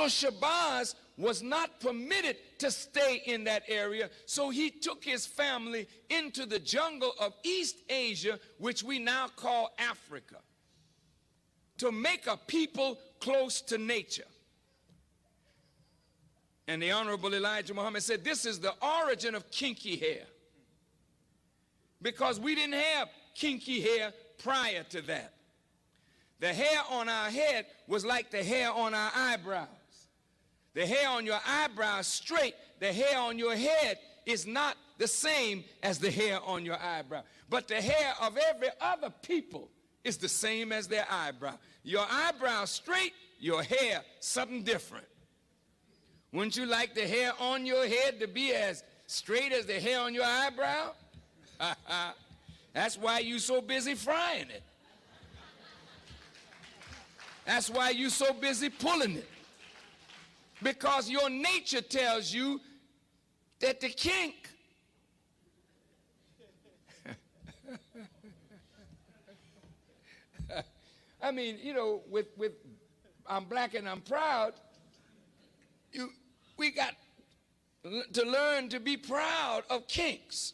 So Shabazz was not permitted to stay in that area, so he took his family into the jungle of East Asia, which we now call Africa, to make a people close to nature. And the Honorable Elijah Muhammad said, this is the origin of kinky hair, because we didn't have kinky hair prior to that. The hair on our head was like the hair on our eyebrows. The hair on your eyebrows straight, the hair on your head is not the same as the hair on your eyebrow. But the hair of every other people is the same as their eyebrow. Your eyebrow straight, your hair something different. Wouldn't you like the hair on your head to be as straight as the hair on your eyebrow? That's why you're so busy frying it. That's why you're so busy pulling it. Because your nature tells you that the kink I mean, you know, with I'm black and I'm proud, we got to learn to be proud of kinks.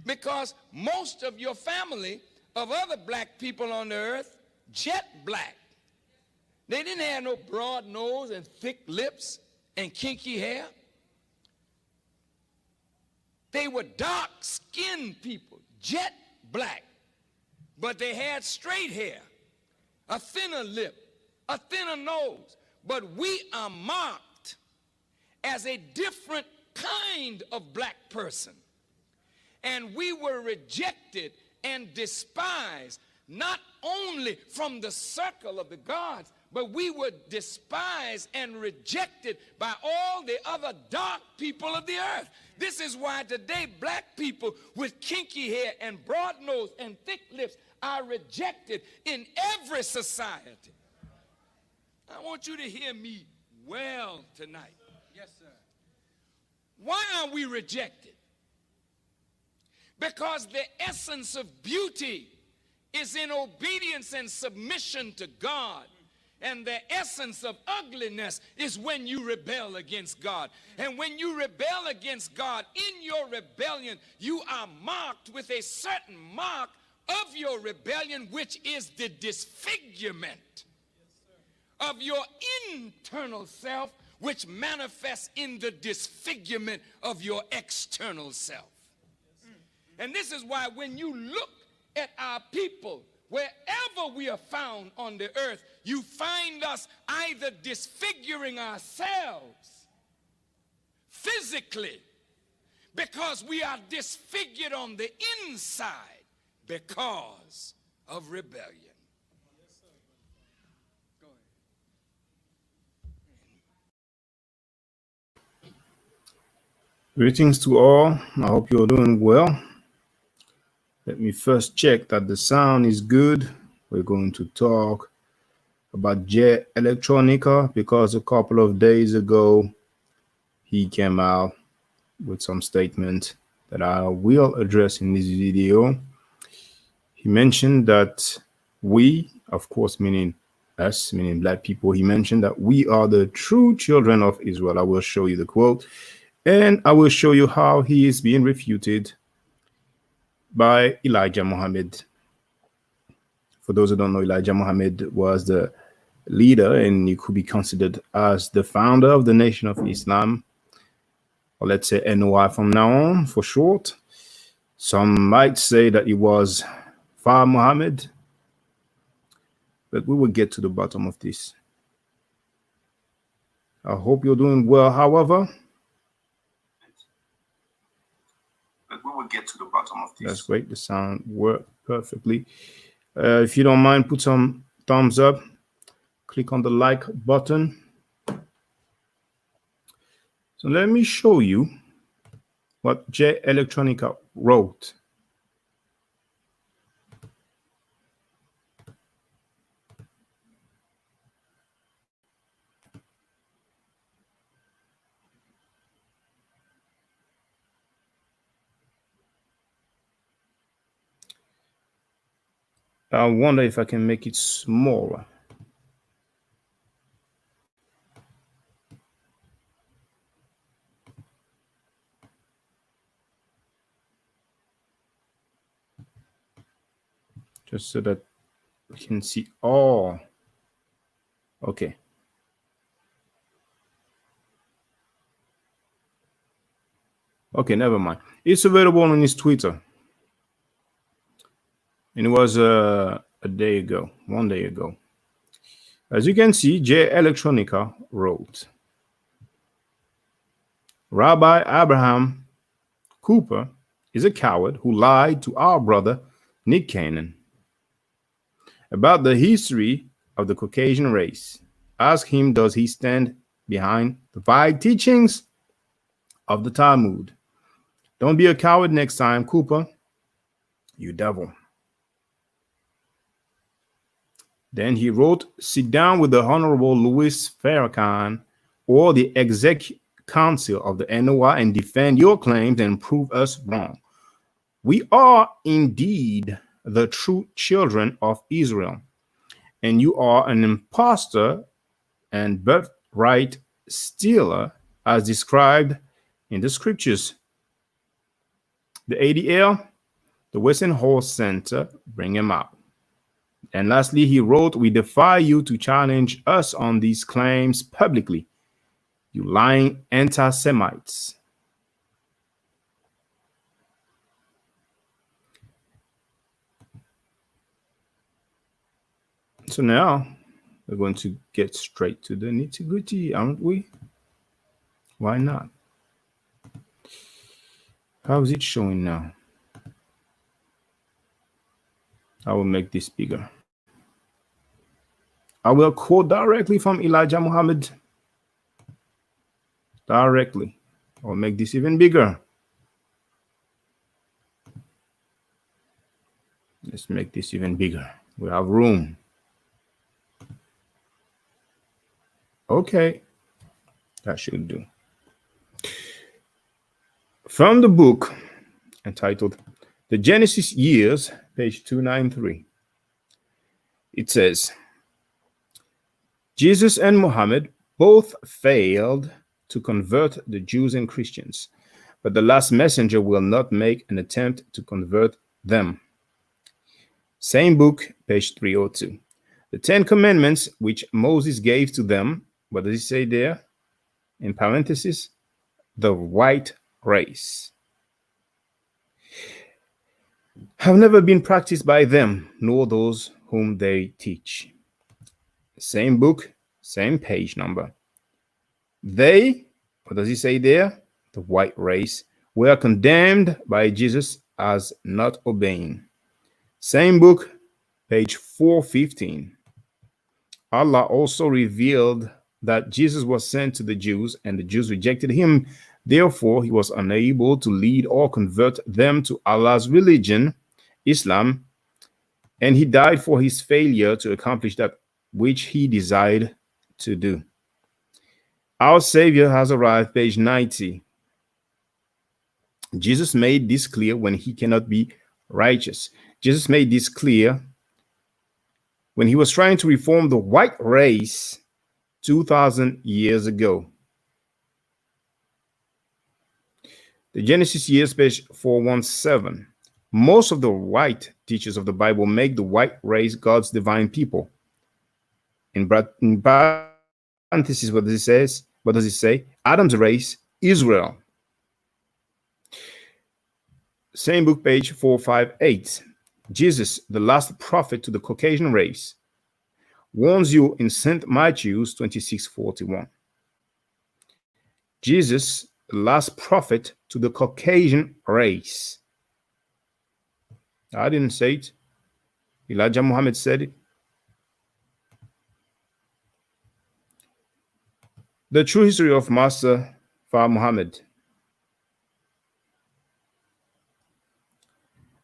Because most of your family of other black people on the earth, jet black. They didn't have no broad nose and thick lips and kinky hair. They were dark-skinned people, jet black. But they had straight hair, a thinner lip, a thinner nose. But we are marked as a different kind of black person. And we were rejected and despised, not only from the circle of the gods, but we were despised and rejected by all the other dark people of the earth. This is why today black people with kinky hair and broad nose and thick lips are rejected in every society. I want you to hear me well tonight. Yes, sir. Why are we rejected? Because the essence of beauty is in obedience and submission to God. And the essence of ugliness is when you rebel against God. And when you rebel against God, in your rebellion, you are marked with a certain mark of your rebellion, which is the disfigurement of your internal self, which manifests in the disfigurement of your external self. And this is why when you look at our people, wherever we are found on the earth, you find us either disfiguring ourselves physically because we are disfigured on the inside because of rebellion. Yes, sir. Go ahead. Greetings to all. I hope you're doing well. Let me first check that the sound is good. We're going to talk about Jay Electronica because a couple of days ago he came out with some statement that I will address in this video. He mentioned that we, of course, meaning us, meaning black people, he mentioned that we are the true children of Israel. I will show you the quote, and I will show you how he is being refuted by Elijah Muhammad. For those who don't know, Elijah Muhammad was the leader, and he could be considered as the founder of the Nation of Islam, or let's say NOI from now on for short. Some might say that he was Far Muhammad, but we will get to the bottom of this. I hope you're doing well, however. But we will get to the bottom of this. That's great. The sound worked perfectly. If you don't mind, put some thumbs up. Click on the like button. So let me show you what Jay Electronica wrote. I wonder if I can make it smaller. just so that we can see all. Okay. Okay, never mind. It's available on his Twitter. And it was a day ago, 1 day ago. As you can see, Jay Electronica wrote, Rabbi Abraham Cooper is a coward who lied to our brother Nick Cannon about the history of the Caucasian race. Ask him, does he stand behind the vile teachings of the Talmud? Don't be a coward next time, Cooper, you devil. Then he wrote, sit down with the Honorable Louis Farrakhan or the Exec Council of the NOI and defend your claims and prove us wrong. We are indeed the true children of Israel, and you are an impostor and birthright stealer as described in the scriptures. The ADL, the Western Horse Center, bring him out. And lastly, he wrote, we defy you to challenge us on these claims publicly, you lying anti-Semites. So now we're going to get straight to the nitty-gritty, aren't we? Why not? How is it showing now? I will make this bigger. I will quote directly from Elijah Muhammad. Directly. I'll make this even bigger. Let's make this even bigger. We have room. Okay. That should do. From the book entitled The Genesis Years, page 293, it says, Jesus and Muhammad both failed to convert the Jews and Christians, but the last messenger will not make an attempt to convert them. Same book, page 302. The 10 Commandments which Moses gave to them, what does he say there? In parentheses, the white race, have never been practiced by them, nor those whom they teach. Same book, same page number. They, what does he say there? The white race, were condemned by Jesus as not obeying. Same book, page 415. Allah also revealed that Jesus was sent to the Jews, and the Jews rejected him. Therefore, he was unable to lead or convert them to Allah's religion, Islam, and he died for his failure to accomplish that which he desired to do. Our Savior has arrived, page 90. Jesus made this clear when he cannot be righteous. Jesus made this clear when he was trying to reform the white race 2,000 years ago. The Genesis years, page 417. Most of the white teachers of the Bible make the white race God's divine people. In parentheses, what does it say? What does it say? Adam's race, Israel. Same book, page 458. Jesus, the last prophet to the Caucasian race, warns you in St. Matthew's 26:41. Jesus, the last prophet to the Caucasian race. I didn't say it. Elijah Muhammad said it. The true history of Master Far Muhammad.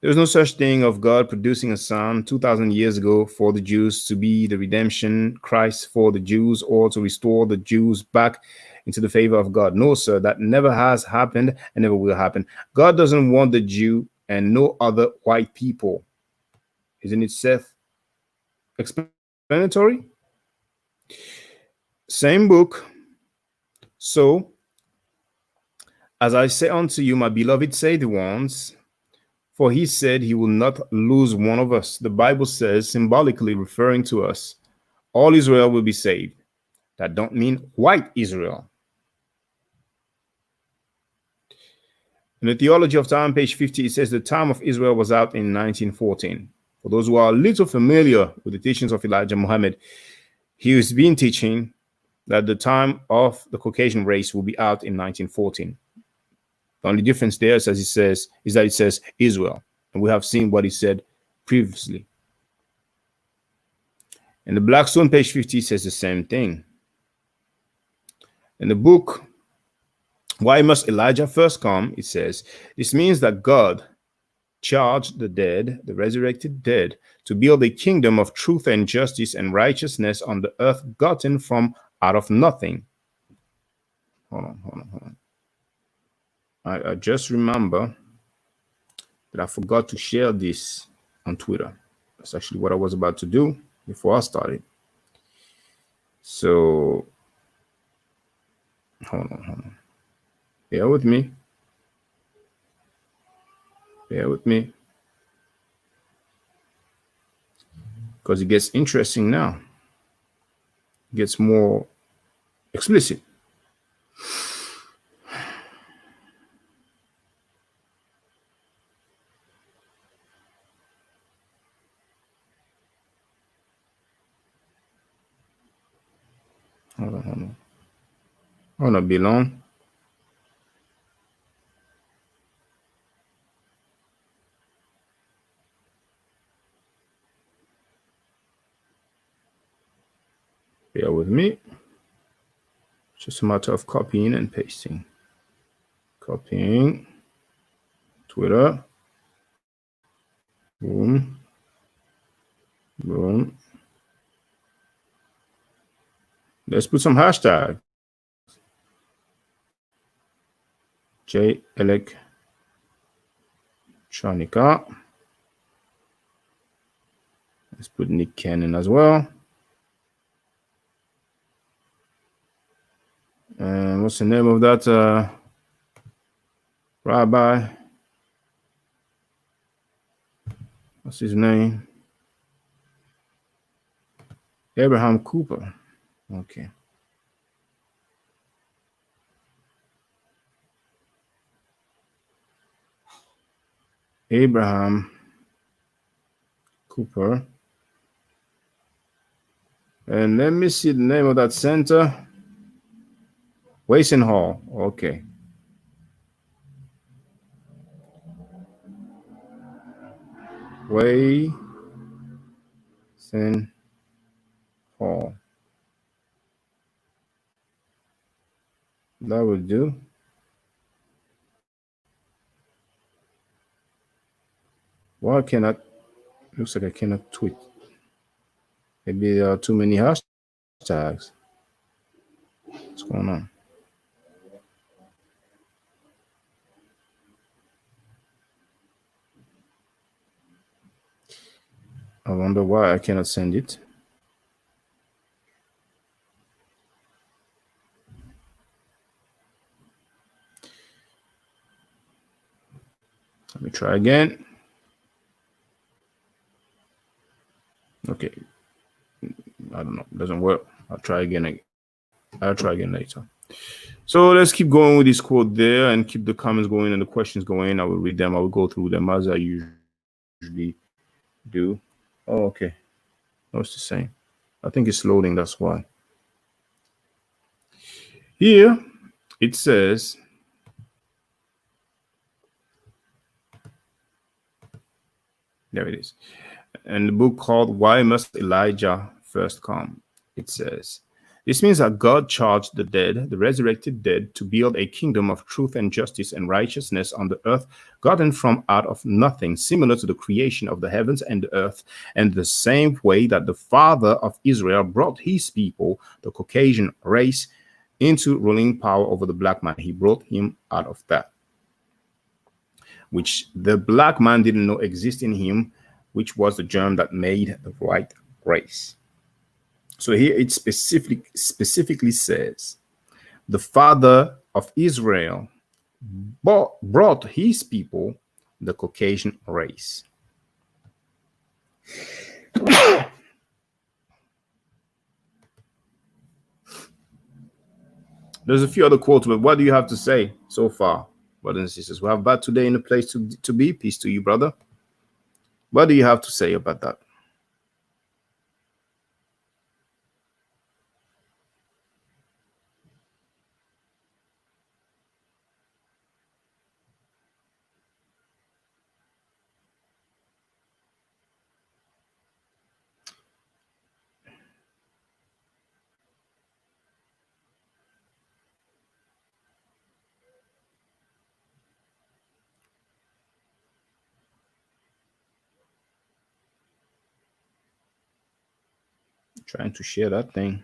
There was no such thing of God producing a son 2,000 years ago for the Jews to be the redemption Christ for the Jews, or to restore the Jews back into the favor of God. No, sir, that never has happened and never will happen. God doesn't want the Jew and no other white people. Isn't it self-explanatory? Same book. So, as I say unto you, my beloved saved ones, For he said he will not lose one of us. The Bible says, symbolically referring to us, all Israel will be saved. That don't mean white Israel. In the Theology of Time, page 50, it says the time of Israel was out in 1914. For those who are a little familiar with the teachings of Elijah Muhammad, he has been teaching that the time of the Caucasian race will be out in 1914. The only difference there, as he says, is that it says Israel. And we have seen what he said previously. And the Blackstone, page 50, says the same thing. In the book, Why Must Elijah First Come? It says, this means that God charged the dead, the resurrected dead, to build a kingdom of truth and justice and righteousness on the earth gotten from out of nothing. Hold on. I just remember that I forgot to share this on Twitter. That's actually what I was about to do before I started. So, hold on. Bear with me. Because it gets interesting now. It gets more explicit. Hold on. Oh, not be long. Bear with me. It's just a matter of copying and pasting. Copying. Twitter. Boom. Let's put some hashtag. Jay Electronica. Let's put Nick Cannon as well. And what's the name of that Rabbi? What's his name? Abraham Cooper. Okay. Abraham Cooper. And let me see the name of that center. Wason Hall. Okay. Wason Hall. That would do. Why cannot? Looks like I cannot tweet. Maybe there are too many hashtags. What's going on? I wonder why I cannot send it. Let me try again. Okay. I don't know. It doesn't work. I'll try again. I'll try again later. So let's keep going with this quote there and keep the comments going and the questions going. I will read them. I will go through them as I usually do. Oh, okay. No, it's the same. I think it's loading. That's why. Here it says, there it is. And the book called Why Must Elijah First Come? It says, this means that God charged the dead, the resurrected dead, to build a kingdom of truth and justice and righteousness on the earth, gotten from out of nothing, similar to the creation of the heavens and the earth, and the same way that the father of Israel brought his people, the Caucasian race, into ruling power over the black man. He brought him out of that, which the black man didn't know exist in him, which was the germ that made the white race. So here it specifically says, the father of Israel brought his people, the Caucasian race. There's a few other quotes, but what do you have to say so far, brothers and sisters? We have Bad today in the place to be. Peace to you, brother. What do you have to say about that? Trying to share that thing.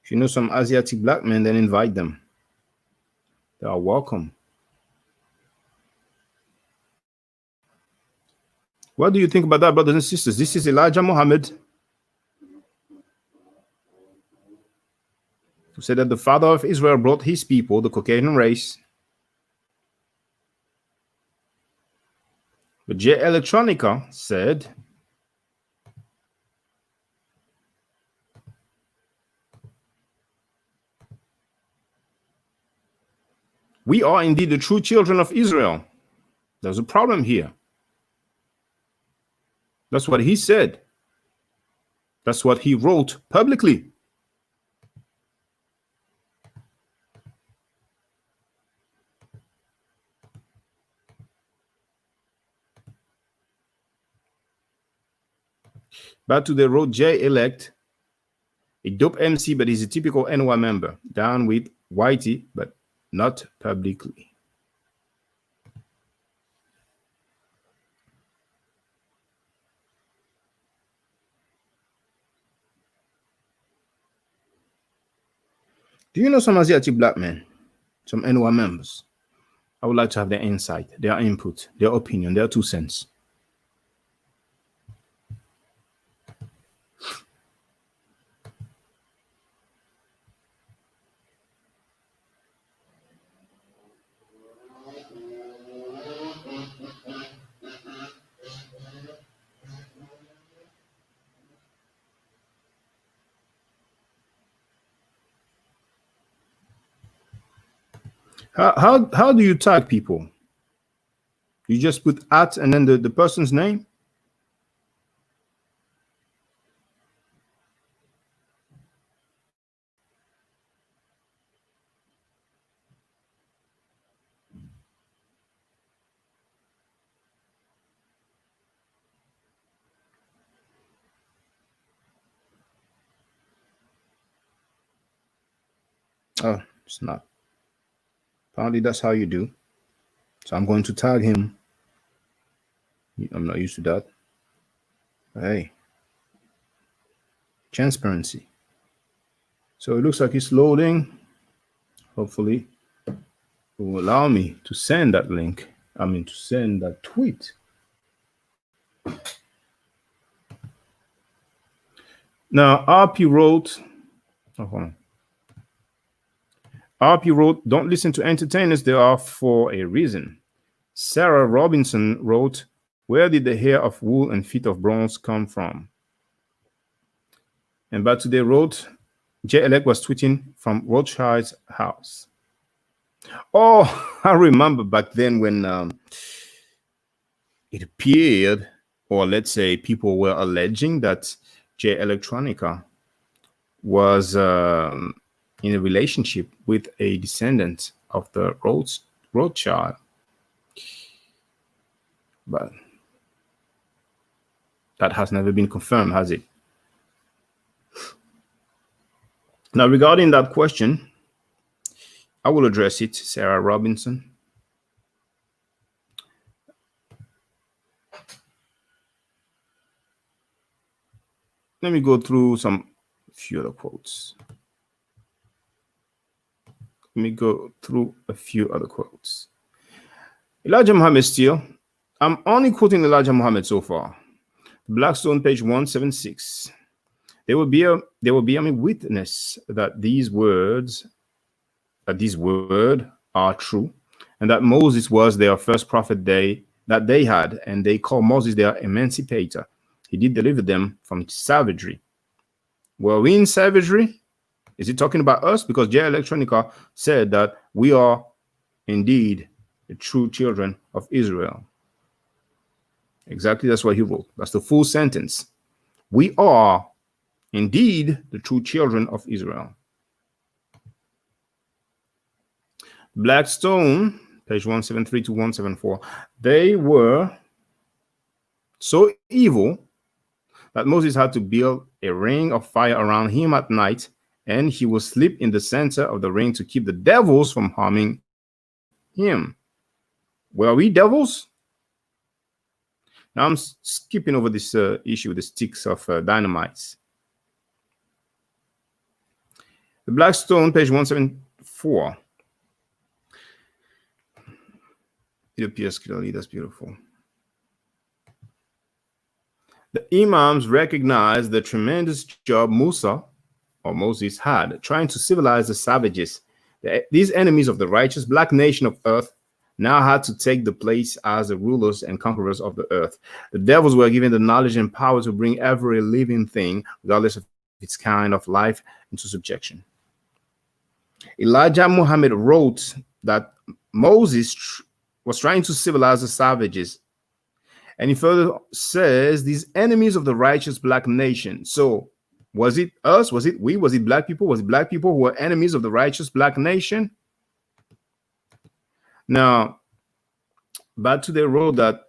If you know some Asiatic black men, then invite them. They are welcome. What do you think about that, brothers and sisters? This is Elijah Muhammad, who said that the father of Israel brought his people, the Caucasian race. But Jay Electronica said, we are indeed the true children of Israel. There's a problem here. That's what he said. That's what he wrote publicly. But today wrote Jay Elect, a dope MC, but he's a typical NY member. Down with Whitey, but not publicly. Do you know some Asiatic black men, some NY members? I would like to have their insight, their input, their opinion, their 2 cents. How do you tag people? You just put at and then the person's name? Oh, it's not. Apparently that's how you do. So I'm going to tag him. I'm not used to that. Hey. Transparency. So it looks like it's loading. Hopefully it will allow me to send that link. I mean, to send that tweet. Now, RP wrote, oh, hold on. RP wrote, don't listen to entertainers, they are for a reason. Sarah Robinson wrote, where did the hair of wool and feet of bronze come from? And Bad today wrote, Jay Elect was tweeting from Rothschild's house. Oh, I remember back then when it appeared, or let's say people were alleging that Jay Electronica was in a relationship with a descendant of the Rothschild. But that has never been confirmed, has it? Now, regarding that question, I will address it, Sarah Robinson. Let me go through few other quotes. Elijah Muhammad still. I'm only quoting Elijah Muhammad so far. Blackstone, page 176. There will be a witness that these word are true, and that Moses was their first prophet that they had, and they call Moses their emancipator. He did deliver them from savagery. Were we in savagery? Is he talking about us? Because Jay Electronica said that we are indeed the true children of Israel. Exactly, that's what he wrote. That's the full sentence. We are indeed the true children of Israel. Blackstone, page 173 to 174. They were so evil that Moses had to build a ring of fire around him at night, and he would sleep in the center of the ring to keep the devils from harming him. Were we devils? Now I'm skipping over this issue with the sticks of dynamites. The Blackstone, page 174. It appears clearly. That's beautiful. The Imams recognized the tremendous job Moses had trying to civilize the savages. These enemies of the righteous black nation of earth now had to take the place as the rulers and conquerors of the earth. The devils were given the knowledge and power to bring every living thing, regardless of its kind of life, into subjection. Elijah Muhammad wrote that Moses was trying to civilize the savages. And he further says, these enemies of the righteous black nation. So was it us? Was it we? Was it black people? Was it black people who were enemies of the righteous black nation? Now, Batu wrote that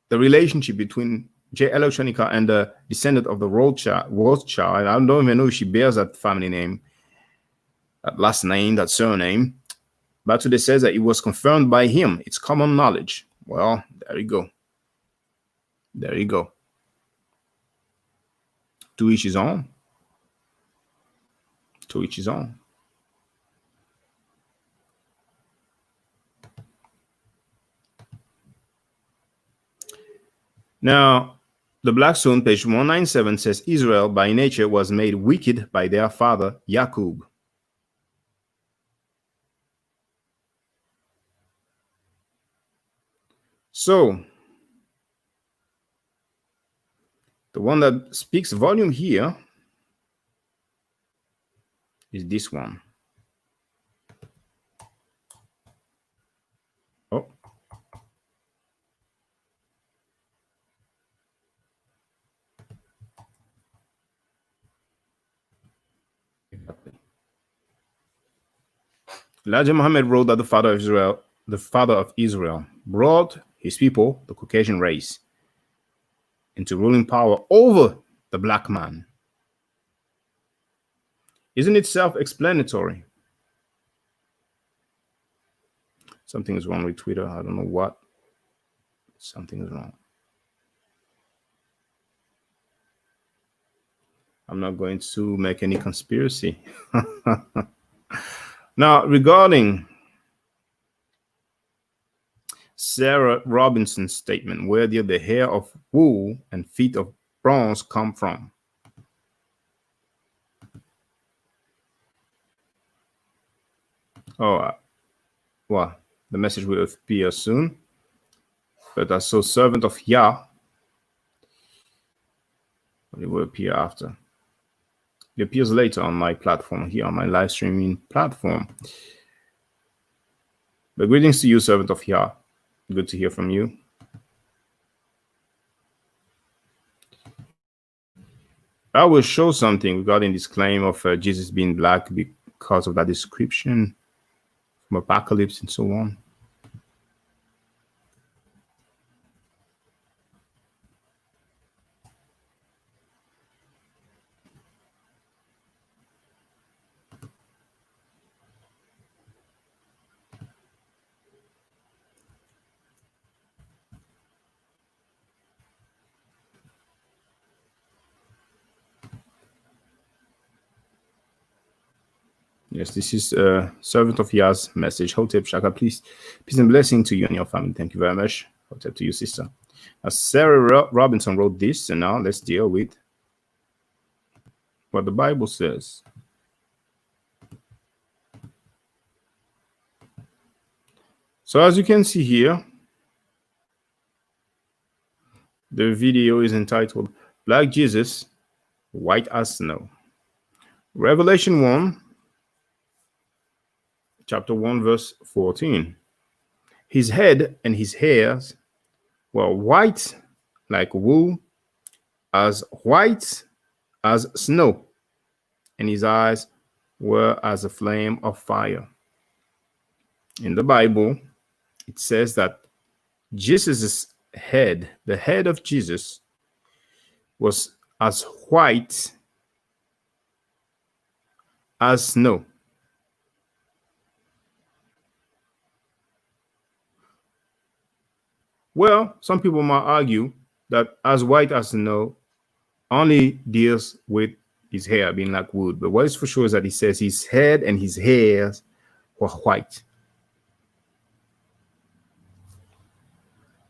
the relationship between Jay Electronica and the descendant of the Rothschild, I don't even know if she bears that family name, that last name, that surname. Batu says that it was confirmed by him. It's common knowledge. Well, there you go. There you go. To each his own. To each his own. Now, the Blackstone, page 197, says Israel by nature was made wicked by their father, Jacob. So, the one that speaks volume here is this one. Oh. Elijah Muhammad wrote that the father of Israel brought his people, the Caucasian race, into ruling power over the black man. Isn't it self-explanatory? Something is wrong with Twitter. I don't know what. Something is wrong. I'm not going to make any conspiracy. Now, regarding Sarah Robinson's statement, where did the hair of wool and feet of bronze come from? Oh, well, the message will appear soon. But as so servant of Yah, it will appear after. It appears later on my platform here, on my live streaming platform. But greetings to you, servant of Yah. Good to hear from you. I will show something regarding this claim of Jesus being black because of that description from Apocalypse and so on. Yes, this is servant of Yah's message. Hotep Shaka, peace and blessing to you and your family. Thank you very much. Hotep to you, sister. Sarah Robinson wrote this, and now let's deal with what the Bible says. So as you can see here, the video is entitled Black Jesus, White as Snow. Revelation 1, chapter 1, verse 14. His head and his hairs were white like wool, as white as snow, and his eyes were as a flame of fire. In the Bible, it says that Jesus' head, the head of Jesus, was as white as snow. Well, some people might argue that as white as snow only deals with his hair being like wood. But what is for sure is that he says his head and his hairs were white.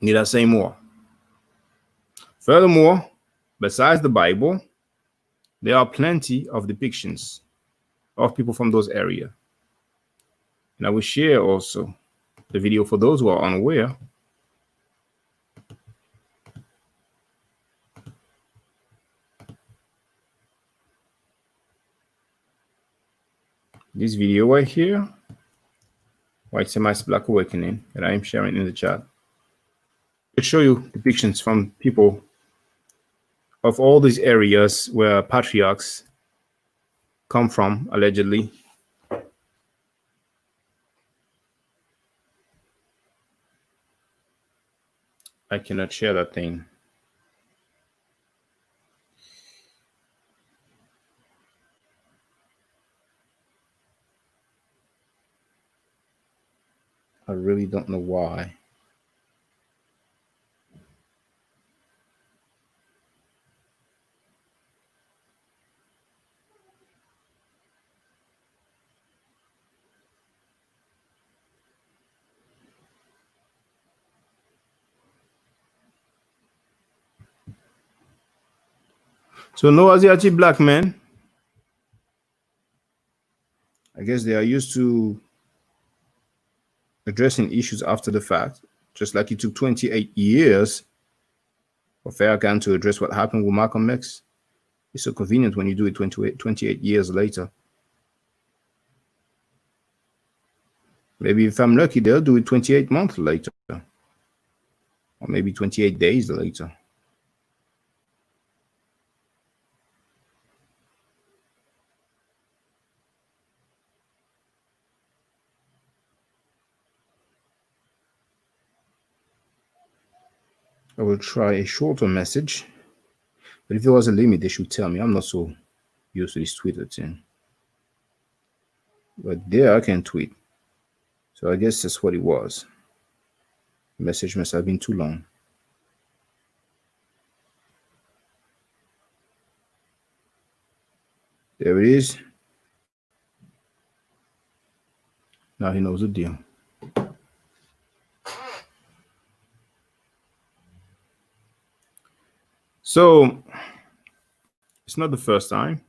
Need I say more? Furthermore, besides the Bible, there are plenty of depictions of people from those areas. And I will share also the video for those who are unaware. This video right here, White Semite's Black Awakening, that I am sharing in the chat, will show you depictions from people of all these areas where patriarchs come from, allegedly. I cannot share that thing. I really don't know why. So no Asiatic black men. I guess they are used to addressing issues after the fact, just like it took 28 years for Farrakhan to address what happened with Malcolm X. It's so convenient when you do it 28 years later. Maybe if I'm lucky, they'll do it 28 months later, or maybe 28 days later. I will try a shorter message, but if there was a limit, they should tell me. I'm not so used to this Twitter thing. But there I can tweet. So I guess that's what it was. The message must have been too long. There it is. Now he knows the deal. So it's not the first time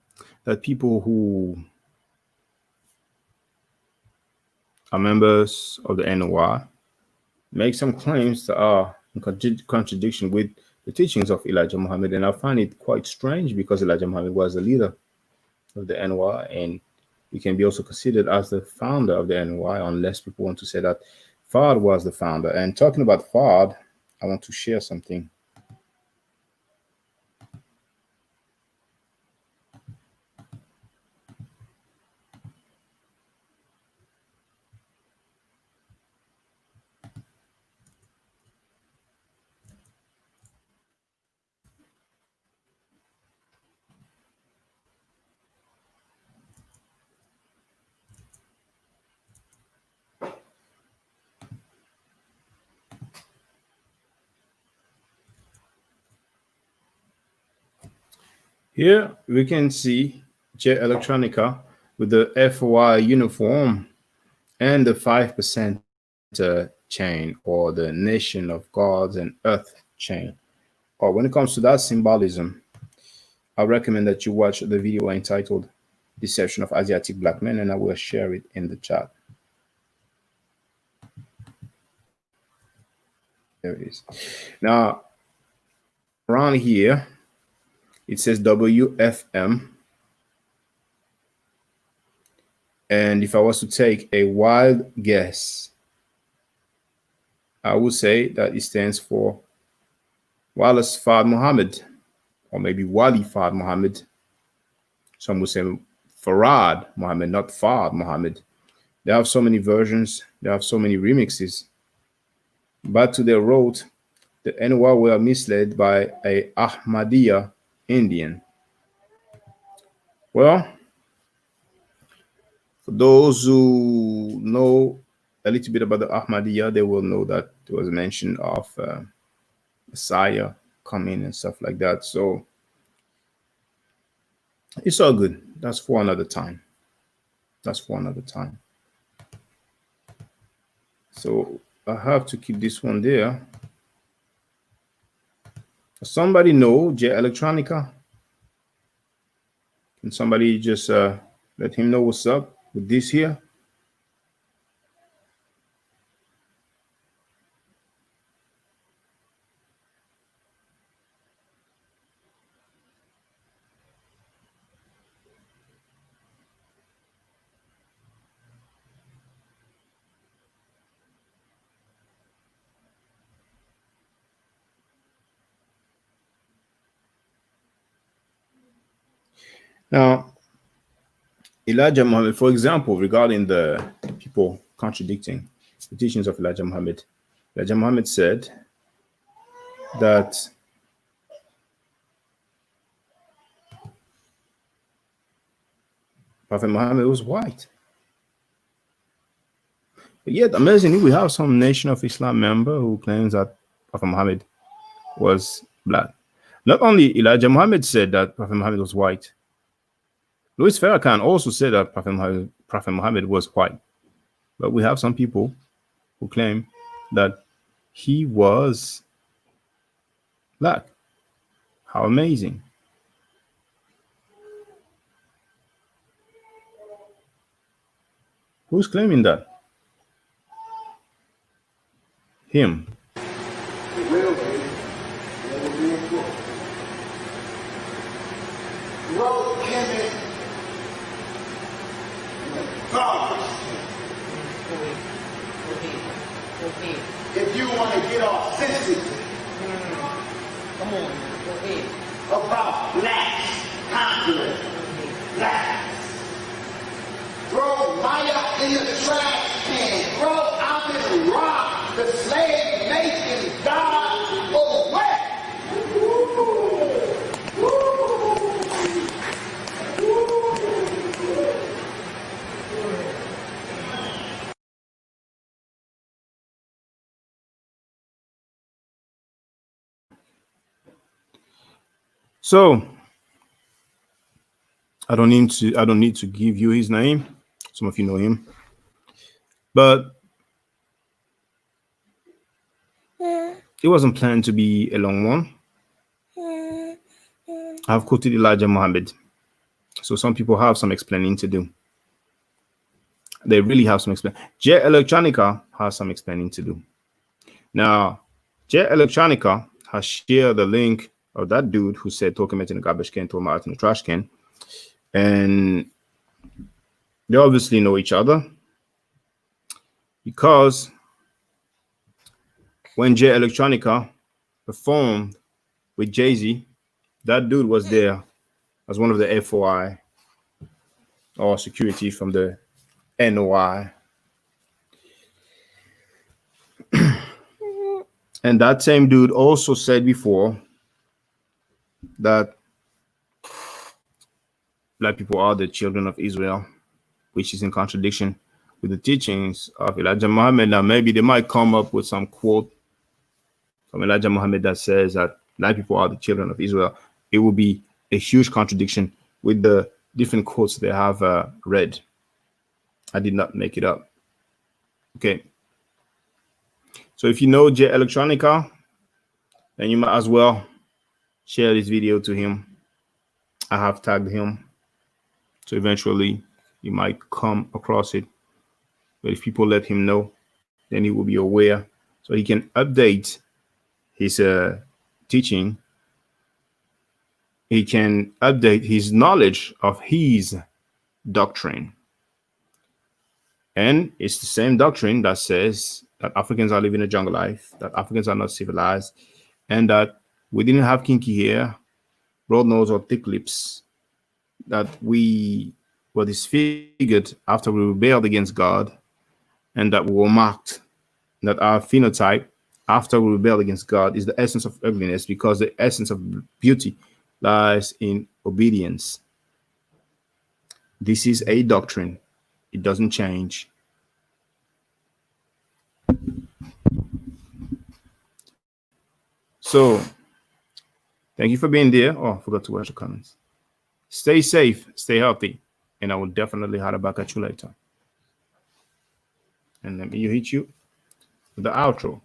that people who are members of the NOI make some claims that are in contradiction with the teachings of Elijah Muhammad. And I find it quite strange because Elijah Muhammad was the leader of the NOI, and he can be also considered as the founder of the NOI, unless people want to say that Fard was the founder. And talking about Fard, I want to share something. Here we can see Jay Electronica with the FY uniform and the 5% chain, or the Nation of Gods and Earth chain. Or when it comes to that symbolism, I recommend that you watch the video entitled Deception of Asiatic Black Men, and I will share it in the chat. There it is. Now, around here, it says WFM. And if I was to take a wild guess, I would say that it stands for Wallace Fard Muhammad, or maybe Wali Fard Muhammad. Some would say Farad Muhammad, not Fard Muhammad. They have so many versions, they have so many remixes. But to their wrote, the Anwar were misled by a Ahmadiyya Indian. Well, for those who know a little bit about the Ahmadiyya, they will know that there was a mention of Messiah coming and stuff like that. So it's all good. That's for another time. That's for another time. So I have to keep this one there. Does somebody know Jay Electronica? Can somebody just let him know what's up with this here? Now, Elijah Muhammad, for example, regarding the people contradicting the teachings of Elijah Muhammad said that Prophet Muhammad was white. But yet, amazingly, we have some Nation of Islam member who claims that Prophet Muhammad was black. Not only Elijah Muhammad said that Prophet Muhammad was white, Louis Farrakhan also said that Prophet Muhammad was white. But we have some people who claim that he was black. How amazing. Who's claiming that? Him. If you want to get off sensitive, come on, go ahead. About blacks, conquering blacks. Throw Maya in the trash can. Throw Amin Ra, the slave nation, God away. So I don't need to give you his name. Some of you know him. But it wasn't planned to be a long one. I've quoted Elijah Muhammad. So some people have some explaining to do. They really have some explaining. Jay Electronica has some explaining to do. Now, Jay Electronica has shared the link of that dude who said, "Talk him in the garbage can, throw him out in the trash can." And they obviously know each other because when Jay Electronica performed with Jay-Z, that dude was there as one of the FOI or security from the NOI. And that same dude also said before that black people are the children of Israel, which is in contradiction with the teachings of Elijah Muhammad. Now, maybe they might come up with some quote from Elijah Muhammad that says that black people are the children of Israel. It will be a huge contradiction with the different quotes they have read. I did not make it up. Okay. So if you know Jay Electronica, And you might as well share this video to him. I have tagged him. So eventually you might come across it. But if people let him know, then he will be aware. So he can update his teaching. He can update his knowledge of his doctrine. And it's the same doctrine that says that Africans are living a jungle life, that Africans are not civilized, and that we didn't have kinky hair, broad nose, or thick lips, that we were disfigured after we rebelled against God, and that we were marked, that our phenotype after we rebel against God is the essence of ugliness, because the essence of beauty lies in obedience. This is a doctrine. It doesn't change. So, thank you for being there. Oh, I forgot to watch the comments. Stay safe, stay healthy, and I will definitely holler back at you later. And let me hit you with the outro.